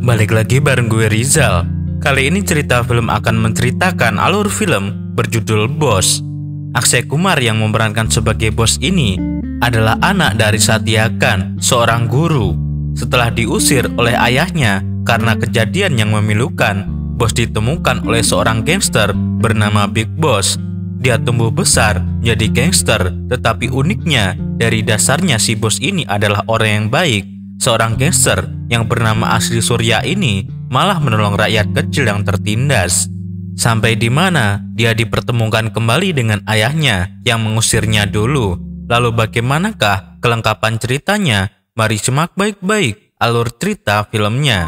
Balik lagi bareng gue Rizal. Kali ini cerita film akan menceritakan alur film berjudul Bos. Akshay Kumar yang memerankan sebagai bos ini adalah anak dari Satya Khan, seorang guru. Setelah diusir oleh ayahnya karena kejadian yang memilukan, Bos ditemukan oleh seorang gangster bernama Big Boss. Dia tumbuh besar jadi gangster, tetapi uniknya dari dasarnya si bos ini adalah orang yang baik. Seorang gangster yang bernama Asli Surya ini malah menolong rakyat kecil yang tertindas. Sampai di mana dia dipertemukan kembali dengan ayahnya yang mengusirnya dulu. Lalu bagaimanakah kelengkapan ceritanya? Mari simak baik-baik alur cerita filmnya.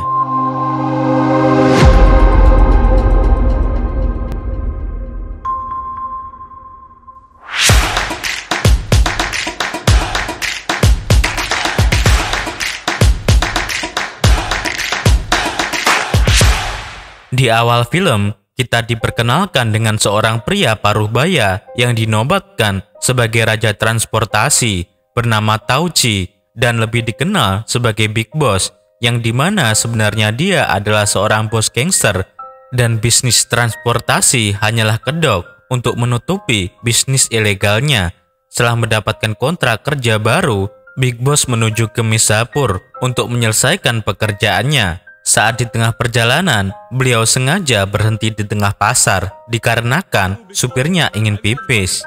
Di awal film, kita diperkenalkan dengan seorang pria paruh baya yang dinobatkan sebagai raja transportasi bernama Tauci dan lebih dikenal sebagai Big Boss, yang dimana sebenarnya dia adalah seorang bos gangster dan bisnis transportasi hanyalah kedok untuk menutupi bisnis ilegalnya. Setelah mendapatkan kontrak kerja baru, Big Boss menuju ke Misapur untuk menyelesaikan pekerjaannya. Saat di tengah perjalanan, beliau sengaja berhenti di tengah pasar dikarenakan supirnya ingin pipis.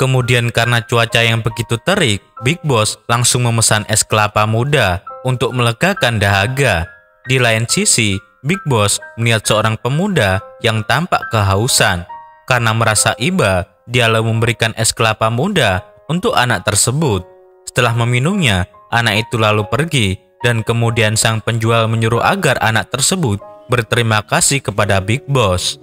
Kemudian karena cuaca yang begitu terik, Big Boss langsung memesan es kelapa muda untuk melegakan dahaga. Di lain sisi, Big Boss melihat seorang pemuda yang tampak kehausan. Karena merasa iba, dia lalu memberikan es kelapa muda untuk anak tersebut. Setelah meminumnya, anak itu lalu pergi dan kemudian sang penjual menyuruh agar anak tersebut berterima kasih kepada Big Boss.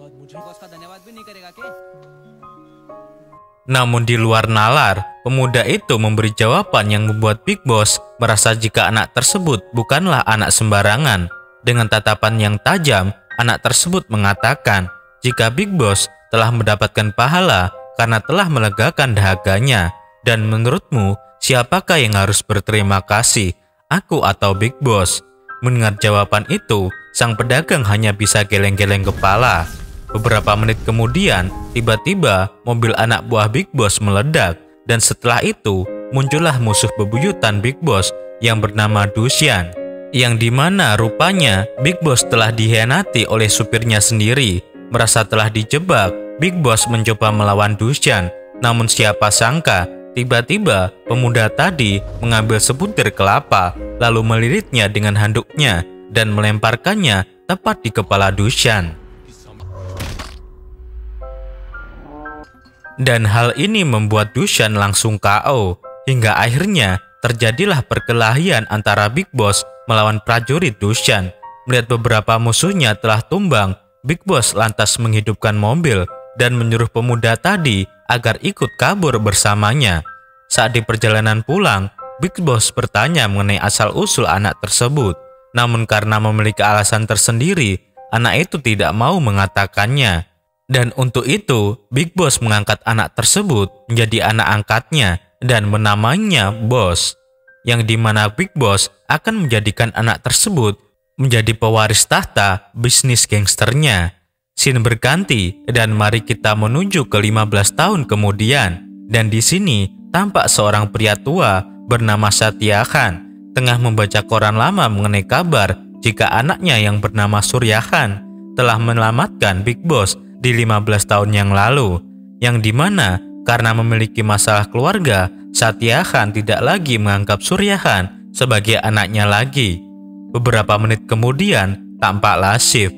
Namun di luar nalar, pemuda itu memberi jawaban yang membuat Big Boss merasa jika anak tersebut bukanlah anak sembarangan. Dengan tatapan yang tajam, anak tersebut mengatakan jika Big Boss telah mendapatkan pahala karena telah melegakan dahaganya. Dan menurutmu, siapakah yang harus berterima kasih, aku atau Big Boss? Mendengar jawaban itu, sang pedagang hanya bisa geleng-geleng kepala. Beberapa menit kemudian, tiba-tiba mobil anak buah Big Boss meledak. Dan setelah itu, muncullah musuh bebuyutan Big Boss yang bernama Dushan. Yang dimana rupanya Big Boss telah dikhianati oleh supirnya sendiri. Merasa telah dijebak, Big Boss mencoba melawan Dushan. Namun siapa sangka, tiba-tiba pemuda tadi mengambil sebutir kelapa, lalu melilitnya dengan handuknya dan melemparkannya tepat di kepala Dushan. Dan hal ini membuat Dushan langsung KO, hingga akhirnya terjadilah perkelahian antara Big Boss melawan prajurit Dushan. Melihat beberapa musuhnya telah tumbang, Big Boss lantas menghidupkan mobil dan menyuruh pemuda tadi agar ikut kabur bersamanya. Saat di perjalanan pulang, Big Boss bertanya mengenai asal-usul anak tersebut. Namun karena memiliki alasan tersendiri, anak itu tidak mau mengatakannya. Dan untuk itu, Big Boss mengangkat anak tersebut menjadi anak angkatnya dan menamainya Boss. Yang dimana Big Boss akan menjadikan anak tersebut menjadi pewaris tahta bisnis gangsternya. Scene berganti dan mari kita menuju ke 15 tahun kemudian. Dan di sini tampak seorang pria tua bernama Satya Khan tengah membaca koran lama mengenai kabar jika anaknya yang bernama Surya Khan telah menyelamatkan Big Boss di 15 tahun yang lalu. Yang dimana karena memiliki masalah keluarga, Satya Khan tidak lagi menganggap Surya Khan sebagai anaknya lagi. Beberapa menit kemudian tampaklah Shiv,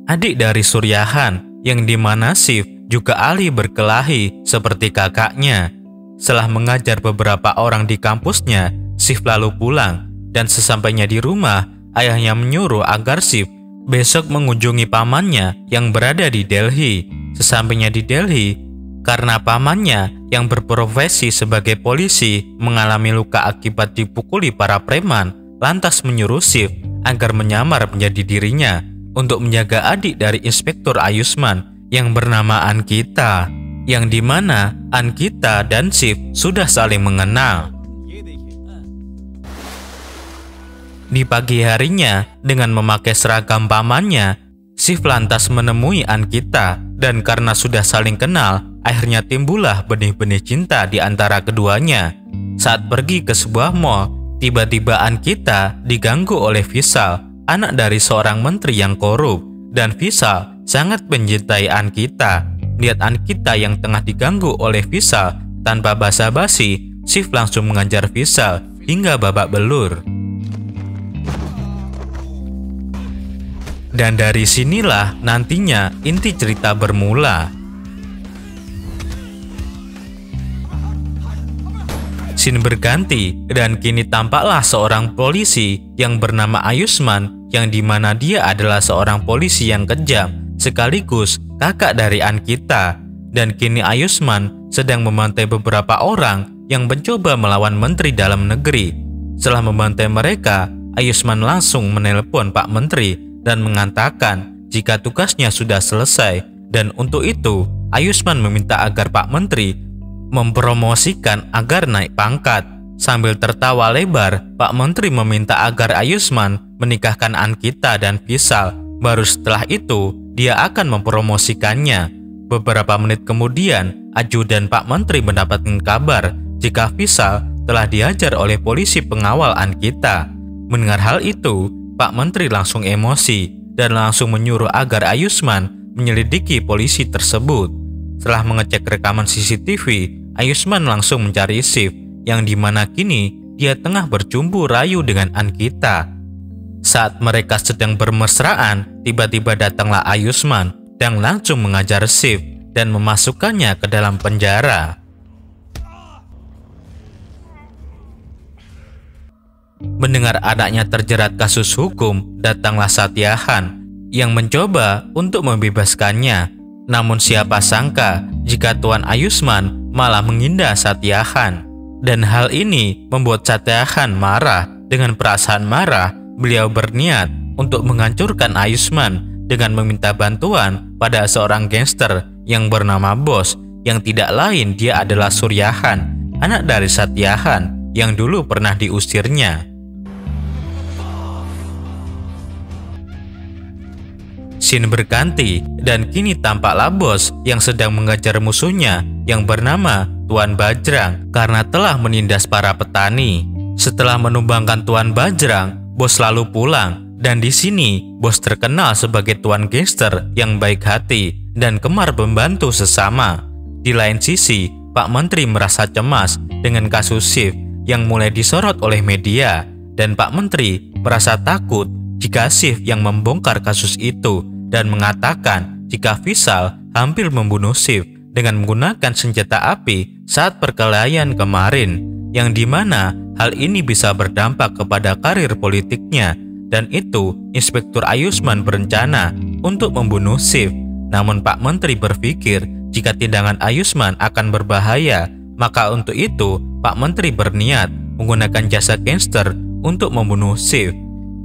adik dari Surya Khan, yang dimana Shiv juga ahli berkelahi seperti kakaknya. Setelah mengajar beberapa orang di kampusnya, Shiv lalu pulang. Dan sesampainya di rumah, ayahnya menyuruh agar Shiv besok mengunjungi pamannya yang berada di Delhi. Sesampainya di Delhi, karena pamannya yang berprofesi sebagai polisi mengalami luka akibat dipukuli para preman, lantas menyuruh Shiv agar menyamar menjadi dirinya untuk menjaga adik dari Inspektur Ayushman yang bernama Ankita, yang dimana Ankita dan Shiv sudah saling mengenal. Di pagi harinya, dengan memakai seragam pamannya, Shiv lantas menemui Ankita, dan karena sudah saling kenal, akhirnya timbullah benih-benih cinta di antara keduanya. Saat pergi ke sebuah mall, tiba-tiba Ankita diganggu oleh Vishal, anak dari seorang menteri yang korup, dan Vishal sangat mencintai Ankita. Lihat Ankita yang tengah diganggu oleh Vishal, tanpa basa-basi, Shiv langsung mengajar Vishal hingga babak belur. Dan dari sinilah nantinya inti cerita bermula. Scene berganti dan kini tampaklah seorang polisi yang bernama Ayushman, yang dimana dia adalah seorang polisi yang kejam sekaligus kakak dari Ankita. Dan kini Ayushman sedang membantai beberapa orang yang mencoba melawan menteri dalam negeri. Setelah membantai mereka, Ayushman langsung menelpon Pak Menteri dan mengatakan jika tugasnya sudah selesai, dan untuk itu Ayushman meminta agar Pak Menteri mempromosikan agar naik pangkat. Sambil tertawa lebar, Pak Menteri meminta agar Ayushman menikahkan Ankita dan Vishal. Baru setelah itu, dia akan mempromosikannya. Beberapa menit kemudian, ajudan Pak Menteri mendapatkan kabar jika Vishal telah dihajar oleh polisi pengawal Ankita. Mendengar hal itu, Pak Menteri langsung emosi dan langsung menyuruh agar Ayushman menyelidiki polisi tersebut. Setelah mengecek rekaman CCTV, Ayushman langsung mencari Shiv, yang dimana kini dia tengah bercumbu rayu dengan Ankita. Saat mereka sedang bermesraan, tiba-tiba datanglah Ayushman dan langsung mengajar Shiv dan memasukkannya ke dalam penjara. Mendengar anaknya terjerat kasus hukum, datanglah Satyahan yang mencoba untuk membebaskannya. Namun siapa sangka jika Tuan Ayushman malah menghindar Satyahan. Dan hal ini membuat Satyahan marah. Dengan perasaan marah, beliau berniat untuk menghancurkan Ayushman dengan meminta bantuan pada seorang gangster yang bernama Bos, yang tidak lain dia adalah Suryahan, anak dari Satyahan yang dulu pernah diusirnya. Scene berganti dan kini tampaklah Bos yang sedang mengejar musuhnya yang bernama Tuan Bajrang karena telah menindas para petani. Setelah menumbangkan Tuan Bajrang, Bos lalu pulang, dan di sini Bos terkenal sebagai Tuan gangster yang baik hati dan gemar membantu sesama. Di lain sisi, Pak Menteri merasa cemas dengan kasus Shiv yang mulai disorot oleh media, dan Pak Menteri merasa takut jika Shiv yang membongkar kasus itu dan mengatakan jika Vishal hampir membunuh Shiv dengan menggunakan senjata api saat perkelahian kemarin, yang dimana hal ini bisa berdampak kepada karir politiknya, dan itu Inspektur Ayushman berencana untuk membunuh Shiv. Namun Pak Menteri berpikir jika tindakan Ayushman akan berbahaya, maka untuk itu Pak Menteri berniat menggunakan jasa gangster untuk membunuh Shiv.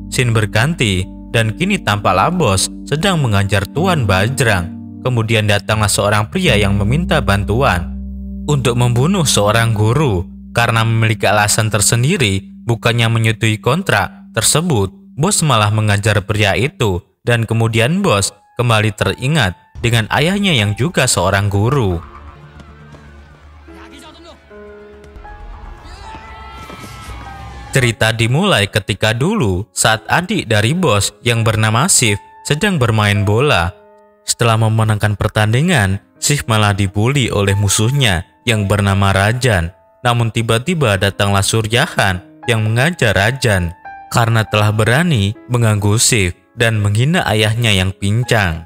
Scene berganti dan kini tampaklah Bos sedang mengajar Tuan Bajrang. Kemudian datanglah seorang pria yang meminta bantuan untuk membunuh seorang guru. Karena memiliki alasan tersendiri, bukannya menyetujui kontrak tersebut, Bos malah mengajar pria itu. Dan kemudian Bos kembali teringat dengan ayahnya yang juga seorang guru. Cerita dimulai ketika dulu saat adik dari Bos yang bernama Shiv sedang bermain bola. Setelah memenangkan pertandingan, Shiv malah dibully oleh musuhnya yang bernama Rajan. Namun tiba-tiba datanglah Suryahan yang mengajar Rajan karena telah berani mengganggu Shiv dan menghina ayahnya yang pincang.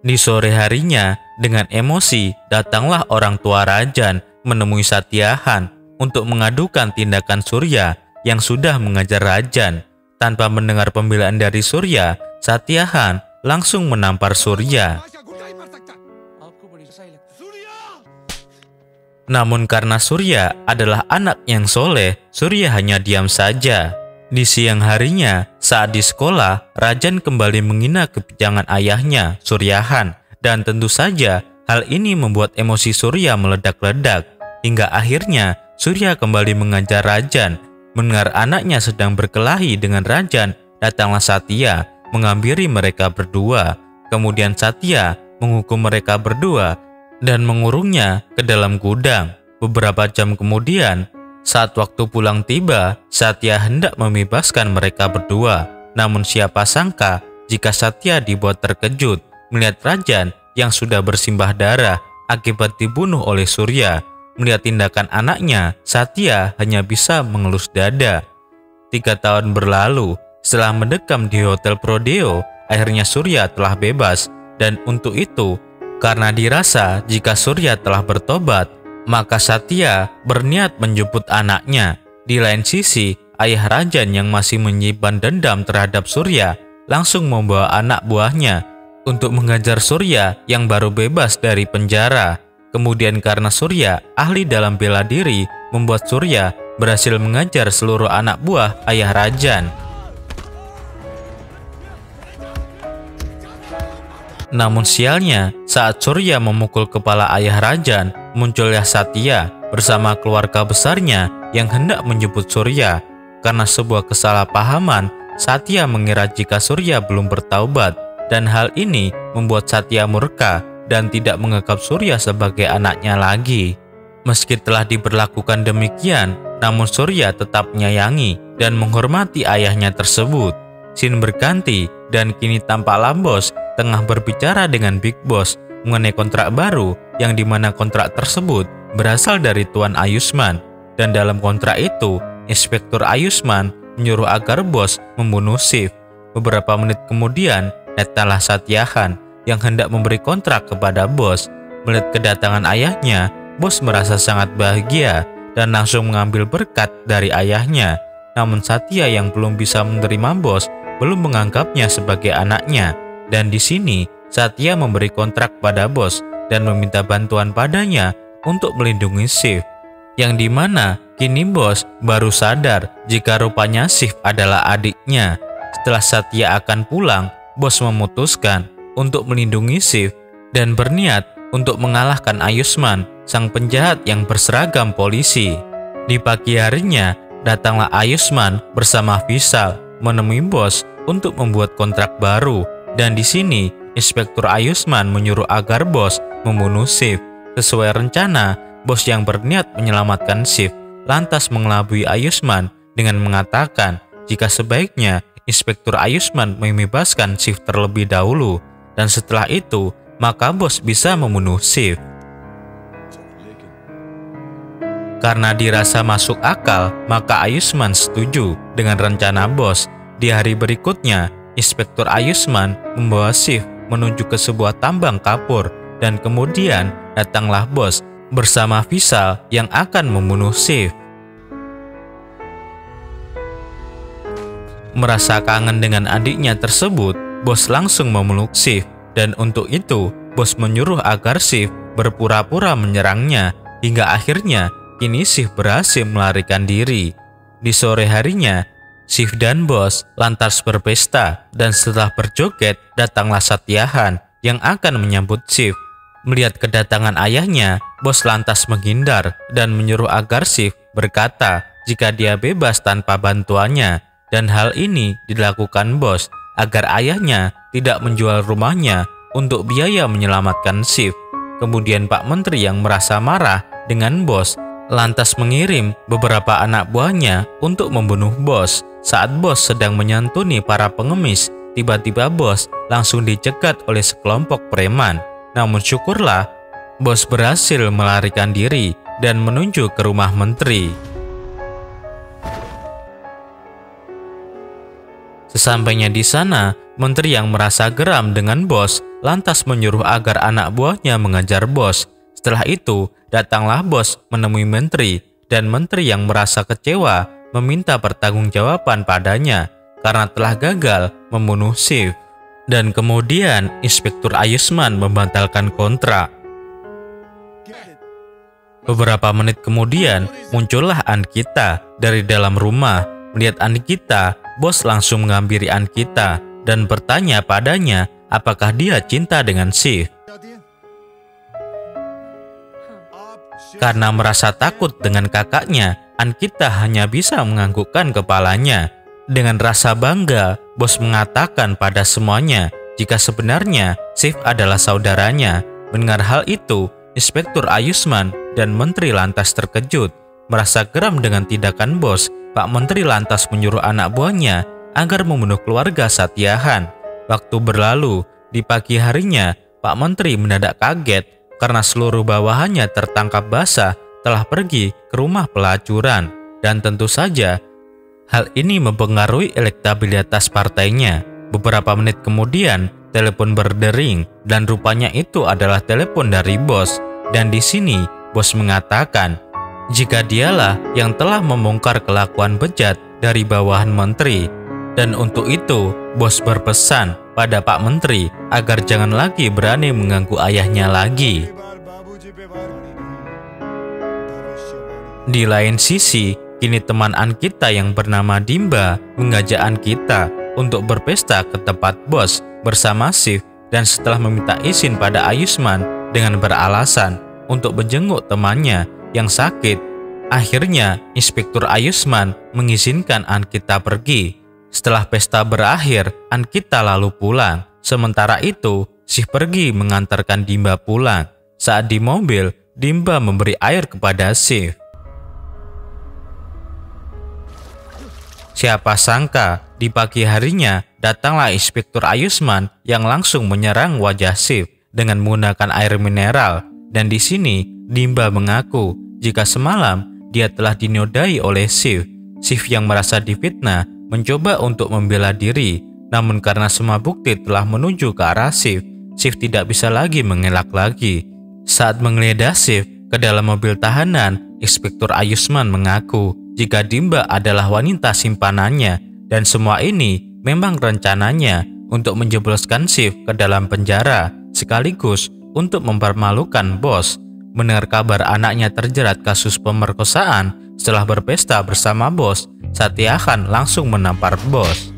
Di sore harinya, dengan emosi, datanglah orang tua Rajan menemui Satyahan untuk mengadukan tindakan Surya yang sudah mengajar Rajan. Tanpa mendengar pembelaan dari Surya, Satyahan langsung menampar Surya. Namun karena Surya adalah anak yang soleh, Surya hanya diam saja. Di siang harinya, saat di sekolah, Rajan kembali menghina kebijakan ayahnya, Suryahan. Dan tentu saja, hal ini membuat emosi Surya meledak-ledak. Hingga akhirnya, Surya kembali mengajar Rajan. Mendengar anaknya sedang berkelahi dengan Rajan, datanglah Satya menghampiri mereka berdua. Kemudian Satya menghukum mereka berdua dan mengurungnya ke dalam gudang. Beberapa jam kemudian, saat waktu pulang tiba, Satya hendak membebaskan mereka berdua. Namun siapa sangka jika Satya dibuat terkejut melihat Rajan yang sudah bersimbah darah akibat dibunuh oleh Surya. Melihat tindakan anaknya, Satya hanya bisa mengelus dada. 3 tahun berlalu, setelah mendekam di Hotel Prodeo, akhirnya Surya telah bebas. Dan untuk itu, karena dirasa jika Surya telah bertobat, maka Satya berniat menjemput anaknya. Di lain sisi, ayah Rajan yang masih menyimpan dendam terhadap Surya langsung membawa anak buahnya untuk mengajar Surya yang baru bebas dari penjara. Kemudian karena Surya ahli dalam bela diri, membuat Surya berhasil mengajar seluruh anak buah ayah Rajan. Namun sialnya, saat Surya memukul kepala ayah Rajan, muncullah Satya bersama keluarga besarnya yang hendak menjemput Surya. Karena sebuah kesalahpahaman, Satya mengira jika Surya belum bertaubat, dan hal ini membuat Satya murka dan tidak menganggap Surya sebagai anaknya lagi. Meski telah diberlakukan demikian, namun Surya tetap menyayangi dan menghormati ayahnya tersebut. Scene berganti dan kini tampaklah Bos tengah berbicara dengan Big Boss mengenai kontrak baru yang dimana kontrak tersebut berasal dari Tuan Ayushmann. Dan dalam kontrak itu, Inspektur Ayushmann menyuruh agar Bos membunuh Shiv. Beberapa menit kemudian, datanglah Satyahan yang hendak memberi kontrak kepada Bos. Melihat kedatangan ayahnya, Bos merasa sangat bahagia dan langsung mengambil berkat dari ayahnya. Namun Satya yang belum bisa menerima Bos belum menganggapnya sebagai anaknya. Dan di sini Satya memberi kontrak pada Bos dan meminta bantuan padanya untuk melindungi Shiv. Yang dimana kini Bos baru sadar jika rupanya Shiv adalah adiknya. Setelah Satya akan pulang, Bos memutuskan untuk melindungi Shiv dan berniat untuk mengalahkan Ayushmann, sang penjahat yang berseragam polisi. Di pagi harinya, datanglah Ayushmann bersama Vishal menemui Bos untuk membuat kontrak baru. Dan di sini, Inspektur Ayushmann menyuruh agar Bos membunuh Shiv. Sesuai rencana, Bos yang berniat menyelamatkan Shiv lantas mengelabui Ayushmann dengan mengatakan jika sebaiknya Inspektur Ayushmann membebaskan Shiv terlebih dahulu. Dan setelah itu, maka Bos bisa membunuh Shiv. Karena dirasa masuk akal, maka Ayushmann setuju dengan rencana Bos. Di hari berikutnya, Inspektur Ayushmann membawa Shiv menuju ke sebuah tambang kapur. Dan kemudian datanglah Bos bersama Vishal yang akan membunuh Shiv. Merasa kangen dengan adiknya tersebut, Bos langsung memeluk Shiv. Dan untuk itu, Bos menyuruh agar Shiv berpura-pura menyerangnya, hingga akhirnya kini Shiv berhasil melarikan diri. Di sore harinya, Shiv dan Bos lantas berpesta, dan setelah berjoget, datanglah Satyahan yang akan menyambut Shiv. Melihat kedatangan ayahnya, Bos lantas menghindar dan menyuruh agar Shiv berkata jika dia bebas tanpa bantuannya. Dan hal ini dilakukan Bos agar ayahnya tidak menjual rumahnya untuk biaya menyelamatkan Shiv. Kemudian Pak Menteri yang merasa marah dengan Bos lantas mengirim beberapa anak buahnya untuk membunuh Bos. Saat Bos sedang menyantuni para pengemis, tiba-tiba Bos langsung dicegat oleh sekelompok preman. Namun syukurlah Bos berhasil melarikan diri dan menuju ke rumah menteri. Sesampainya di sana, menteri yang merasa geram dengan Bos lantas menyuruh agar anak buahnya mengajar Bos. Setelah itu, datanglah Bos menemui menteri, dan menteri yang merasa kecewa meminta pertanggungjawaban padanya karena telah gagal membunuh Shiv. Dan kemudian Inspektur Ayushmann membatalkan kontrak. Beberapa menit kemudian muncullah Ankita dari dalam rumah. Melihat Ankita, Bos langsung menghampiri Ankita dan bertanya padanya apakah dia cinta dengan Shiv. Karena merasa takut dengan kakaknya, Ankita hanya bisa menganggukkan kepalanya. Dengan rasa bangga, bos mengatakan pada semuanya jika sebenarnya Shiv adalah saudaranya. Mendengar hal itu, Inspektur Ayushmann dan Menteri lantas terkejut. Merasa geram dengan tindakan bos, Pak Menteri lantas menyuruh anak buahnya agar membunuh keluarga Satyahan. Waktu berlalu, di pagi harinya, Pak Menteri mendadak kaget karena seluruh bawahannya tertangkap basah telah pergi ke rumah pelacuran. Dan tentu saja, hal ini mempengaruhi elektabilitas partainya. Beberapa menit kemudian, telepon berdering dan rupanya itu adalah telepon dari bos. Dan di sini, bos mengatakan jika dialah yang telah membongkar kelakuan bejat dari bawahan menteri. Dan untuk itu, bos berpesan pada Pak Menteri agar jangan lagi berani mengganggu ayahnya lagi. Di lain sisi, kini teman Ankita yang bernama Dimba mengajak Ankita untuk berpesta ke tempat bos bersama Shiv, dan setelah meminta izin pada Ayushmann dengan beralasan untuk menjenguk temannya yang sakit, akhirnya Inspektur Ayushmann mengizinkan Ankita pergi. Setelah pesta berakhir, Ankita lalu pulang. Sementara itu, Shiv pergi mengantarkan Dimba pulang. Saat di mobil, Dimba memberi air kepada Shiv. Siapa sangka, di pagi harinya datanglah Inspektur Ayushmann yang langsung menyerang wajah Shiv dengan menggunakan air mineral. Dan di sini, Dimba mengaku jika semalam dia telah dinodai oleh Shiv. Shiv yang merasa difitnah mencoba untuk membela diri, namun karena semua bukti telah menuju ke arah Shiv, Shiv tidak bisa lagi mengelak lagi. Saat menggeledah Shiv ke dalam mobil tahanan, Inspektur Ayushmann mengaku jika Dimba adalah wanita simpanannya, dan semua ini memang rencananya untuk menjebloskan Shiv ke dalam penjara, sekaligus untuk mempermalukan bos. Mendengar kabar anaknya terjerat kasus pemerkosaan setelah berpesta bersama bos, Satyahan langsung menampar bos.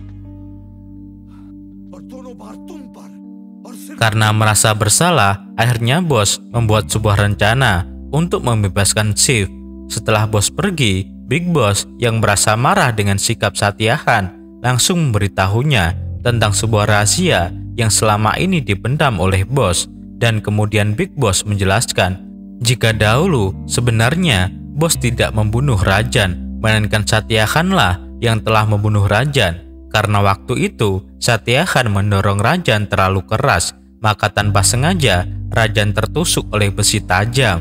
Karena merasa bersalah, akhirnya bos membuat sebuah rencana untuk membebaskan Shiv. Setelah bos pergi, Big Boss yang merasa marah dengan sikap Satyahan langsung memberitahunya tentang sebuah rahasia yang selama ini dipendam oleh bos. Dan kemudian Big Boss menjelaskan jika dahulu sebenarnya bos tidak membunuh Rajan, melainkan Satyahanlah yang telah membunuh Rajan. Karena waktu itu Satyahan mendorong Rajan terlalu keras, maka tanpa sengaja Rajan tertusuk oleh besi tajam.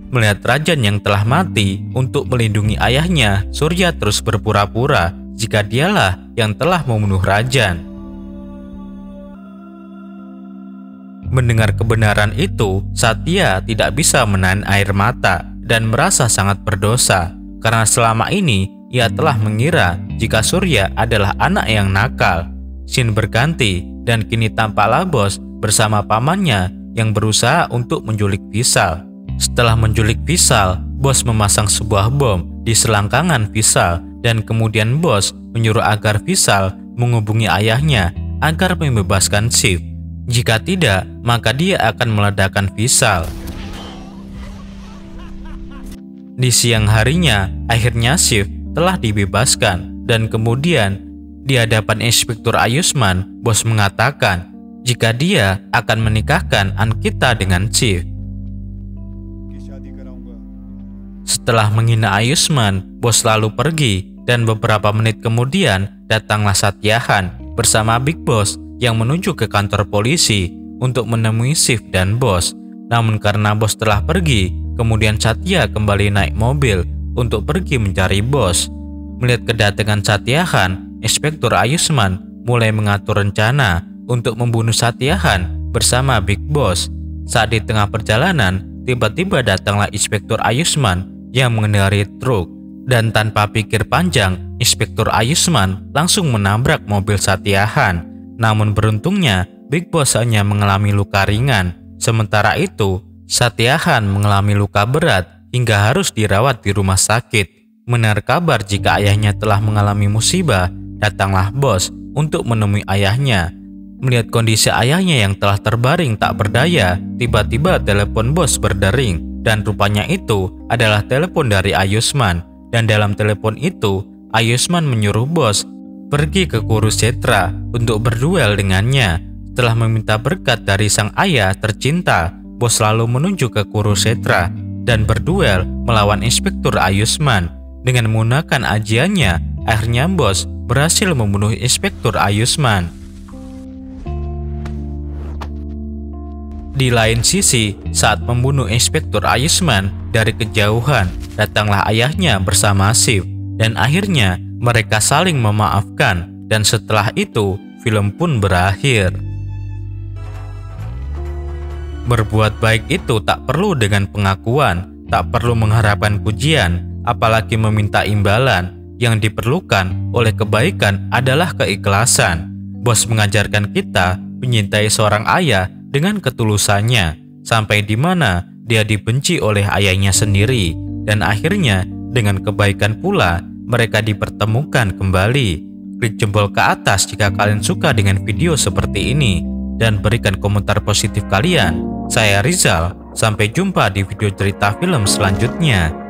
Melihat Rajan yang telah mati, untuk melindungi ayahnya, Surya terus berpura-pura jika dialah yang telah membunuh Rajan. Mendengar kebenaran itu, Satya tidak bisa menahan air mata dan merasa sangat berdosa karena selama ini ia telah mengira jika Surya adalah anak yang nakal. Scene berganti dan kini tampaklah bos bersama pamannya yang berusaha untuk menculik Vishal. Setelah menculik Vishal, bos memasang sebuah bom di selangkangan Vishal dan kemudian bos menyuruh agar Vishal menghubungi ayahnya agar membebaskan Shiv. Jika tidak, maka dia akan meledakkan Vishal. Di siang harinya, akhirnya Shiv telah dibebaskan dan kemudian di hadapan Inspektur Ayushmann, bos mengatakan jika dia akan menikahkan Ankita dengan Shiv. Setelah menghina Ayushmann, bos lalu pergi dan beberapa menit kemudian datanglah Satyahan bersama Big Boss yang menuju ke kantor polisi untuk menemui Shiv dan bos. Namun karena bos telah pergi, kemudian Satya kembali naik mobil untuk pergi mencari bos. Melihat kedatangan Satyahan, Inspektur Ayushmann mulai mengatur rencana untuk membunuh Satyahan bersama Big Boss. Saat di tengah perjalanan, tiba-tiba datanglah Inspektur Ayushmann yang mengendarai truk. Dan tanpa pikir panjang, Inspektur Ayushmann langsung menabrak mobil Satyahan. Namun beruntungnya, Big Boss hanya mengalami luka ringan. Sementara itu, Satyahan mengalami luka berat hingga harus dirawat di rumah sakit. Mendengar kabar jika ayahnya telah mengalami musibah, datanglah bos untuk menemui ayahnya. Melihat kondisi ayahnya yang telah terbaring tak berdaya, tiba-tiba telepon bos berdering dan rupanya itu adalah telepon dari Ayusman. Dan dalam telepon itu, Ayusman menyuruh bos pergi ke Kurukshetra untuk berduel dengannya. Setelah meminta berkat dari sang ayah tercinta, bos lalu menuju ke Kurukshetra dan berduel melawan Inspektur Ayusman. Dengan menggunakan ajiannya, akhirnya bos berhasil membunuh Inspektur Ayusman. Di lain sisi, saat membunuh Inspektur Ayusman dari kejauhan, datanglah ayahnya bersama Shiv dan akhirnya mereka saling memaafkan dan setelah itu film pun berakhir. Berbuat baik itu tak perlu dengan pengakuan, tak perlu mengharapkan pujian, apalagi meminta imbalan. Yang diperlukan oleh kebaikan adalah keikhlasan. Bos mengajarkan kita menyintai seorang ayah dengan ketulusannya, sampai di mana dia dibenci oleh ayahnya sendiri. Dan akhirnya dengan kebaikan pula mereka dipertemukan kembali. Klik jempol ke atas jika kalian suka dengan video seperti ini. Dan berikan komentar positif kalian. Saya Rizal, sampai jumpa di video cerita film selanjutnya.